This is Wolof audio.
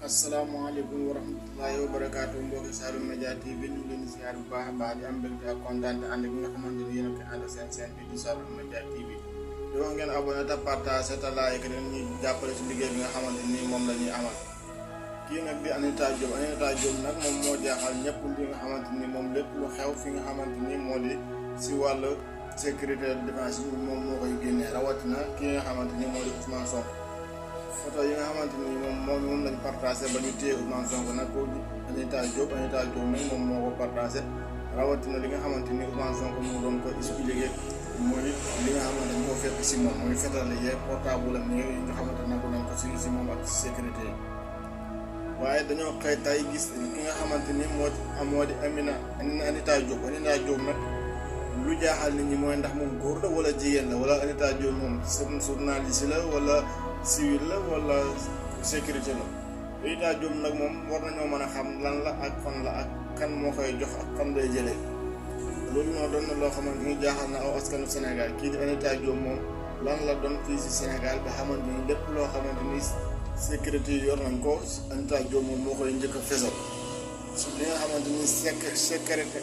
asalaamaaleykum wa rahmatullahi wa barakaatu mbokki Saloum Media TV ñu ngi leen di ziar bu baax a baax di am mbégte ak kontaan te ànd ak nga xamante ni yéen a koy ànd seen chaîne bi di Saloum Media TV di wax ngeen abonné te partage te like leen ñu jàppale ci liggéey bi nga xamante ni moom la ñuy amal. kii nag di Anita Diop nag moom moo jaaxal ñëpp li nga xamante ni moom lépp lu xew fi nga xamante ni moo di si wàllu sécurité défense yi moom moo koy génnee rawatina ki nga xamante ni moo di Ousmane Sonko. photo yi nga xamante ni moom lañ partagé ba ñu téye Ousmane Sonko nag koo di Anita Diop nag moom moo ko partagé rawatina li nga xamante ni Ousmane Sonko moo doon ko expliqué mooy li nga xamante ni moo fekk si moom mooy fetale yeeg portable am yi nga xamante ne ko nañ ko si moom ak sécurité yi waaye dañoo xëy tay gis ki nga xamante ni moo di Anita Diop nag lu jaaxal nit ñi mooy ndax moom góor la wala jigéen la wala Anita Diop moom journaliste la wala civil la wala sécurité la. Anita Diop nag moom war nañoo mën a xam lan la ak fan la ak kan moo koy jox ak fan lay jëlee loolu moo doon na loo xamante ni jaaxal na aw askanu Sénégal kii di Anita Diop moom lan la doon fii si Sénégal ba xamante ni lépp loo xamante ni sécurité yi yor nañ ko Anita Diop moom moo koy njëkk a fesal li nga xamante ni sécurité